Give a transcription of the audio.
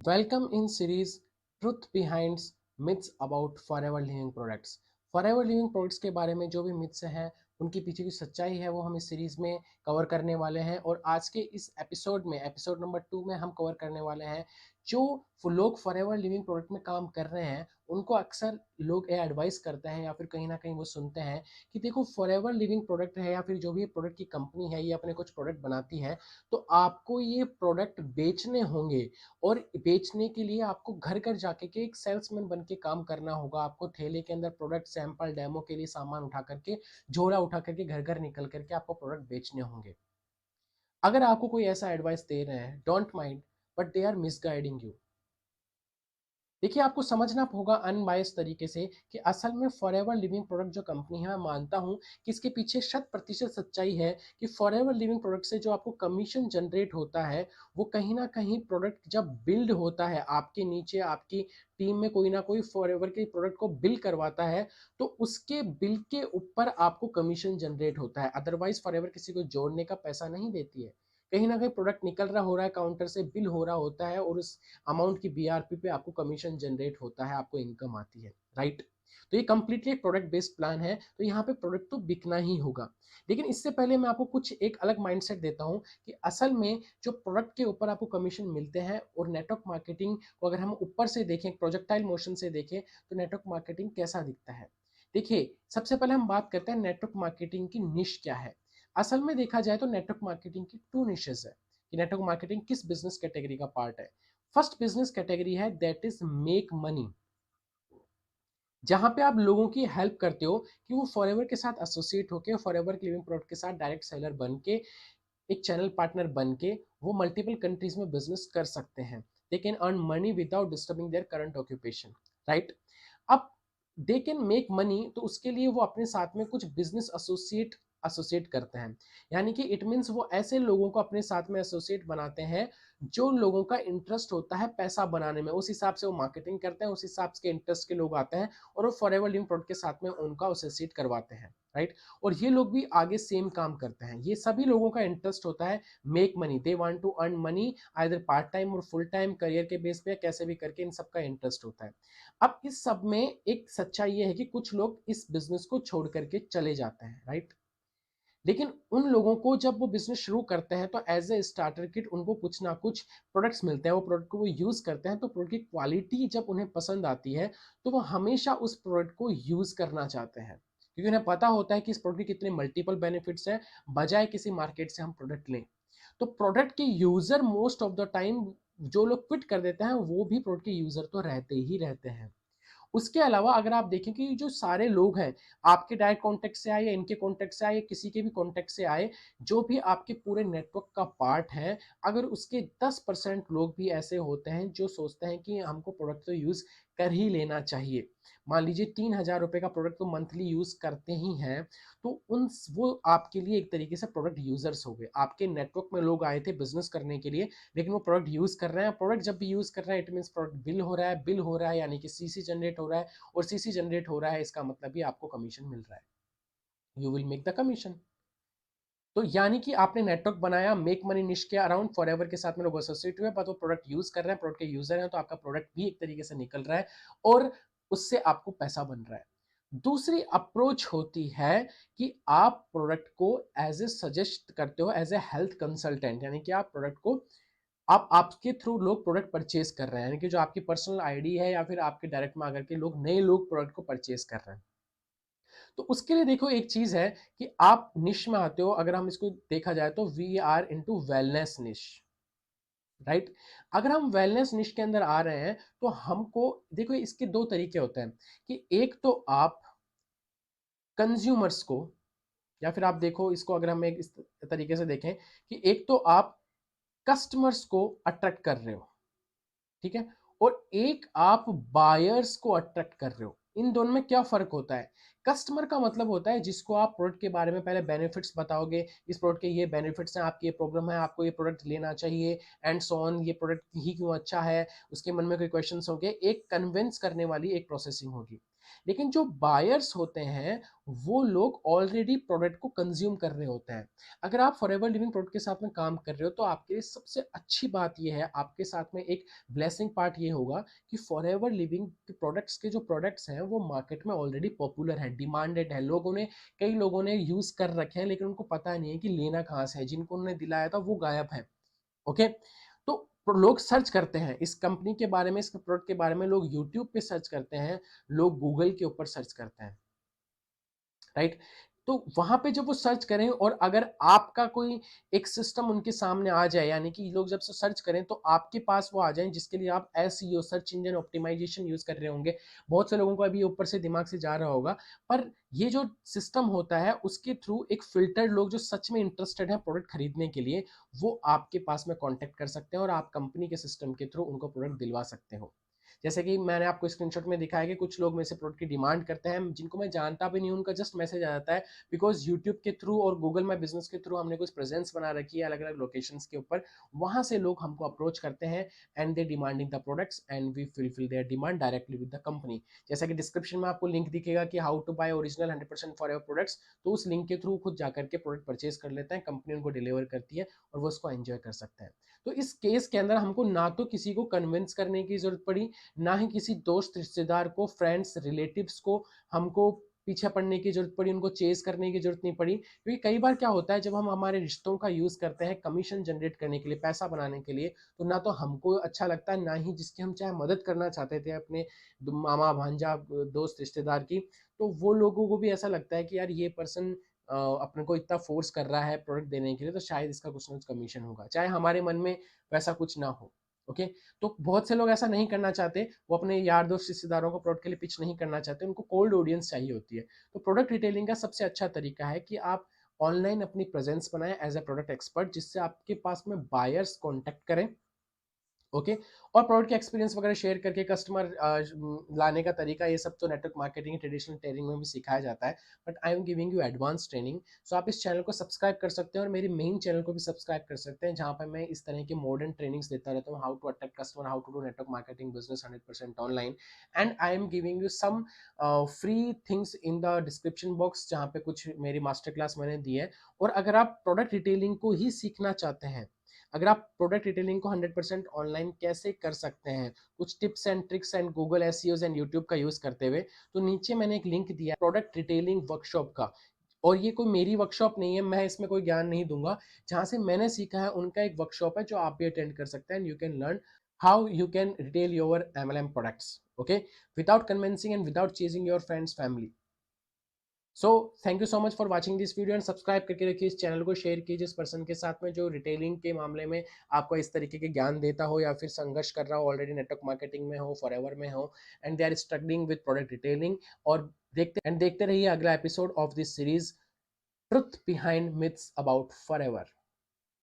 Welcome in series truth behind myths about forever living products. Forever living products के बारे में जो भी मिथ्स हैं उनके पीछे की सच्चाई है वो हम इस सीरीज में कवर करने वाले हैं। और आज के इस एपिसोड में एपिसोड नंबर 2 में हम कवर करने वाले हैं जो लोग फॉरएवर लिविंग प्रोडक्ट में काम कर रहे हैं उनको अक्सर लोग ये एडवाइस करते हैं या फिर कहीं ना कहीं वो सुनते हैं कि देखो फॉरएवर लिविंग प्रोडक्ट है या फिर जो भी प्रोडक्ट की कंपनी है ये अपने कुछ प्रोडक्ट बनाती है तो आपको ये प्रोडक्ट बेचने होंगे। और बेचने के लिए आपको घर घर जाके के एक सेल्समैन बन के काम करना होगा। आपको थैले के अंदर प्रोडक्ट सैंपल डेमो के लिए सामान उठा करके झोला उठा करके घर घर निकल करके आपको प्रोडक्ट बेचने होंगे। अगर आपको कोई ऐसा एडवाइस दे रहे हैं don't mind, but they are misguiding you. देखिए आपको समझना होगा अनबायस तरीके से कि असल में फॉरएवर लिविंग प्रोडक्ट जो कंपनी है मैं मानता हूं कि इसके पीछे 100% सच्चाई है कि फॉरएवर लिविंग प्रोडक्ट से जो आपको कमीशन जनरेट होता है वो कहीं ना कहीं प्रोडक्ट जब बिल्ड होता है आपके नीचे आपकी टीम में कोई ना कोई फॉरएवर के प्रोडक्ट को बिल करवाता है तो उसके बिल के ऊपर आपको कमीशन जनरेट होता है। अदरवाइज फॉरएवर किसी को जोड़ने का पैसा नहीं देती है। कहीं ना कहीं प्रोडक्ट निकल रहा हो रहा है काउंटर से बिल हो रहा होता है और उस अमाउंट की बीआरपी पे आपको कमीशन जनरेट होता है, आपको इनकम आती है, राइट। तो ये कंप्लीटली एक प्रोडक्ट बेस्ड प्लान है तो यहाँ पे प्रोडक्ट तो बिकना ही होगा। लेकिन इससे पहले मैं आपको कुछ एक अलग माइंडसेट देता हूँ कि असल में जो प्रोडक्ट के ऊपर आपको कमीशन मिलते हैं और नेटवर्क मार्केटिंग को अगर हम ऊपर से देखें प्रोजेक्टाइल मोशन से देखें तो नेटवर्क मार्केटिंग कैसा दिखता है। देखिए सबसे पहले हम बात करते हैं नेटवर्क मार्केटिंग की निश क्या है। असल में देखा जाए तो नेटवर्क मार्केटिंग की टू निशेस है कि नेटवर्क मार्केटिंग किस बिजनेस कैटेगरी का पार्ट है। फर्स्ट बिजनेस कैटेगरी है दैट इज मेक मनी, जहां पे आप लोगों की हेल्प करते हो कि वो फॉरएवर के साथ एसोसिएट होकर फॉरएवर के लिविंग प्रोडक्ट के साथ डायरेक्ट सेलर बन के एक चैनल पार्टनर बन के वो मल्टीपल कंट्रीज में बिजनेस कर सकते हैं। They can earn money without disturbing their current occupation, right. अब दे कैन मेक मनी तो उसके लिए वो अपने साथ में कुछ बिजनेस एसोसिएट एसोसिएट करते हैं। यानी कि इट मीन्स वो ऐसे लोगों को अपने साथ में एसोसिएट बनाते हैं जो लोगों का इंटरेस्ट होता है पैसा बनाने में, उस हिसाब से वो मार्केटिंग करते हैं, उस हिसाब के इंटरेस्ट के लोग आते हैं और वो फॉरएवर लिविंग प्रोडक्ट के साथ में उनका एसोसिएट करवाते हैं, राइट। और ये लोग भी आगे सेम काम करते हैं। ये सभी लोगों का इंटरेस्ट होता है make money, they want to earn money either part time और फुल टाइम करियर के बेस पे कैसे भी करके इन सबका इंटरेस्ट होता है। अब इस सब में एक सच्चाई ये है कि कुछ लोग इस बिजनेस को छोड़ करके चले जाते हैं, राइट। लेकिन उन लोगों को जब वो बिजनेस शुरू करते हैं तो एज ए स्टार्टर किट उनको कुछ ना कुछ प्रोडक्ट्स मिलते हैं, वो प्रोडक्ट को वो यूज करते हैं तो प्रोडक्ट की क्वालिटी जब उन्हें पसंद आती है तो वो हमेशा उस प्रोडक्ट को यूज करना चाहते हैं क्योंकि उन्हें पता होता है कि इस प्रोडक्ट के कितने मल्टीपल बेनिफिट्स हैं बजाय किसी मार्केट से हम प्रोडक्ट लें। तो प्रोडक्ट के user most of the time जो लोग क्विट कर देते हैं वो भी प्रोडक्ट के यूजर तो रहते ही रहते हैं। उसके अलावा अगर आप देखें कि जो सारे लोग हैं आपके डायरेक्ट कॉन्टेक्ट से आए या इनके कॉन्टेक्ट से आए या किसी के भी कॉन्टेक्ट से आए जो भी आपके पूरे नेटवर्क का पार्ट है, अगर उसके 10% लोग भी ऐसे होते हैं जो सोचते हैं कि हमको प्रोडक्ट तो यूज कर ही लेना चाहिए, मान लीजिए 3,000 रुपए का प्रोडक्ट तो मंथली यूज करते ही हैं, तो उन वो आपके लिए एक तरीके से प्रोडक्ट यूजर्स हो गए। आपके नेटवर्क में लोग आए थे बिजनेस करने के लिए लेकिन वो प्रोडक्ट यूज कर रहे हैं। प्रोडक्ट जब भी यूज कर रहे हैं इट मीन प्रोडक्ट बिल हो रहा है, बिल हो रहा है यानी कि सीसी जनरेट हो रहा है और सीसी जनरेट हो रहा है इसका मतलब भी आपको कमीशन मिल रहा है, you will make the commission. तो यानी कि आपने नेटवर्क बनाया मेक मनी निश के अराउंड फॉरएवर के साथ में लोग एसोसिएट हुए, पर वो प्रोडक्ट यूज कर रहे हैं, प्रोडक्ट के यूजर हैं, तो आपका प्रोडक्ट भी एक तरीके से निकल रहा है और उससे आपको पैसा बन रहा है। दूसरी अप्रोच होती है कि आप प्रोडक्ट को एज ए सजेस्ट करते हो एज ए हेल्थ कंसल्टेंट, यानी कि आप प्रोडक्ट को आप आपके थ्रू लोग प्रोडक्ट परचेज कर रहे हैं, यानी कि जो आपकी पर्सनल आईडी है या फिर आपके डायरेक्ट में आकर के लोग नए लोग प्रोडक्ट को परचेज कर रहे हैं। तो उसके लिए देखो एक चीज है कि आप निश में आते हो, अगर हम इसको देखा जाए तो वी आर इनटू वेलनेस निश, राइट। अगर हम वेलनेस निश के अंदर आ रहे हैं तो हमको देखो इसके दो तरीके होते हैं कि एक तो आप कंज्यूमर्स को या फिर आप देखो इसको अगर हम एक इस तरीके से देखें कि एक तो आप कस्टमर्स को अट्रैक्ट कर रहे हो, ठीक है, और एक आप बायर्स को अट्रैक्ट कर रहे हो। इन दोनों में क्या फर्क होता है। कस्टमर का मतलब होता है जिसको आप प्रोडक्ट के बारे में पहले बेनिफिट्स बताओगे, इस प्रोडक्ट के ये बेनिफिट्स हैं, आपकी ये प्रॉब्लम है, आपको ये प्रोडक्ट लेना चाहिए एंड सो ऑन, ये प्रोडक्ट ही क्यों अच्छा है, उसके मन में कोई क्वेश्चंस होंगे, एक कन्विंस करने वाली एक प्रोसेसिंग होगी। लेकिन जो बायर्स होते हैं वो लोग ऑलरेडी प्रोडक्ट को कंज्यूम कर रहे होते हैं। अगर आप फॉरएवर लिविंग प्रोडक्ट के साथ में काम कर रहे हो तो आपके लिए सबसे अच्छी बात ये है, आपके साथ में एक ब्लेसिंग पार्ट ये होगा कि फॉरएवर लिविंग प्रोडक्ट्स के जो प्रोडक्ट्स हैं वो मार्केट में ऑलरेडी पॉपुलर है, डिमांडेड है, कई लोगों ने यूज कर रखे हैं लेकिन उनको पता नहीं है कि लेना कहाँ से है, जिनको उन्होंने दिलाया था वो गायब है। ओके, तो लोग सर्च करते हैं इस कंपनी के बारे में, इस प्रोडक्ट के बारे में, लोग यूट्यूब पे सर्च करते हैं, लोग गूगल के ऊपर सर्च करते हैं, राइट। तो वहां पे जब वो सर्च करें और अगर आपका कोई एक सिस्टम उनके सामने आ जाए, यानी कि लोग जब से सर्च करें तो आपके पास वो आ जाए जिसके लिए आप SEO search engine optimisation use कर रहे होंगे। बहुत से लोगों को अभी ऊपर से दिमाग से जा रहा होगा, पर ये जो सिस्टम होता है उसके थ्रू एक फिल्टर्ड लोग जो सच में इंटरेस्टेड है प्रोडक्ट खरीदने के लिए, वो आपके पास में कॉन्टेक्ट कर सकते हैं और आप कंपनी के सिस्टम के थ्रू उनको प्रोडक्ट दिलवा सकते हो। जैसे कि मैंने आपको स्क्रीनशॉट में दिखाया कि कुछ लोग मेरे से प्रोडक्ट की डिमांड करते हैं जिनको मैं जानता भी नहीं हूं, उनका जस्ट मैसेज आ जाता है बिकॉज यूट्यूब के थ्रू और गूगल माई बिजनेस के थ्रू हमने कुछ प्रेजेंस बना रखी है अलग अलग लोकेशंस के ऊपर। वहां से लोग हमको अप्रोच करते हैं and they demanding the products and we fulfil their demand directly with the company. जैसा कि डिस्क्रिप्शन में आपको लिंक दिखेगा कि how to buy original 100% for your products, तो उस लिंक के थ्रू खुद जाकर के प्रोडक्ट परचेज कर लेते हैं, कंपनी उनको डिलीवर करती है और वो उसको एंजॉय कर सकते हैं। तो इस केस के अंदर हमको ना तो किसी को कन्विंस करने की जरूरत पड़ी, ना ही किसी दोस्त रिश्तेदार को, फ्रेंड्स रिलेटिव्स को हमको पीछे पड़ने की जरूरत पड़ी, उनको चेस करने की जरूरत नहीं पड़ी। क्योंकि कई बार क्या होता है जब हम हमारे रिश्तों का यूज करते हैं कमीशन जनरेट करने के लिए, पैसा बनाने के लिए, तो ना तो हमको अच्छा लगता है ना ही जिसकी हम चाहे मदद करना चाहते थे अपने मामा भांजा दोस्त रिश्तेदार की, तो वो लोगों को भी ऐसा लगता है कि यार ये पर्सन अपने को इतना फोर्स कर रहा है प्रोडक्ट देने के लिए, तो शायद इसका कुछ ना कुछ कमीशन होगा, चाहे हमारे मन में वैसा कुछ ना हो। ओके, तो बहुत से लोग ऐसा नहीं करना चाहते, वो अपने यार दोस्त रिश्तेदारों को प्रोडक्ट के लिए पिच नहीं करना चाहते, उनको कोल्ड ऑडियंस चाहिए होती है। तो प्रोडक्ट रिटेलिंग का सबसे अच्छा तरीका है कि आप ऑनलाइन अपनी प्रेजेंस बनाएं एज ए प्रोडक्ट एक्सपर्ट, जिससे आपके पास में बायर्स कॉन्टेक्ट करें। ओके, और प्रोडक्ट के एक्सपीरियंस वगैरह शेयर करके कस्टमर लाने का तरीका, ये सब तो नेटवर्क मार्केटिंग ट्रेडिशनल ट्रेनिंग में भी सिखाया जाता है, but I am giving you advance training. So आप इस चैनल को सब्सक्राइब कर सकते हैं और मेरी मेन चैनल को भी सब्सक्राइब कर सकते हैं, जहां पर मैं इस तरह के मॉडर्न ट्रेनिंग्स देता रहता हूँ, how to attract customer, how to do network marketing business 100% online. And I am giving you some free things in the description box, जहाँ पे कुछ मेरी मास्टर क्लास मैंने दी है। और अगर आप प्रोडक्ट रिटेलिंग को ही सीखना चाहते हैं, अगर आप प्रोडक्ट रिटेलिंग को 100% ऑनलाइन कैसे कर सकते हैं, कुछ tips and tricks and Google SEO and YouTube का यूज करते हुए, तो नीचे मैंने एक लिंक दिया प्रोडक्ट रिटेलिंग वर्कशॉप का। और ये कोई मेरी वर्कशॉप नहीं है, मैं इसमें कोई ज्ञान नहीं दूंगा, जहां से मैंने सीखा है उनका एक वर्कशॉप है जो आप भी अटेंड कर सकते हैं। You can learn how you can retail your MLM products, okay, without convincing and without chasing your friends family. So thank you so much for watching this video and subscribe करके रखिए इस channel को, share कीजिए इस person के साथ में जो रिटेलिंग के मामले में आपको इस तरीके के ज्ञान देता हो या फिर संघर्ष कर रहा हो, ऑलरेडी नेटवर्क मार्केटिंग में हो, फॉरएवर में हो, and they are struggling with product retailing. और देखते रहिए अगला episode of this series, truth behind myths about forever.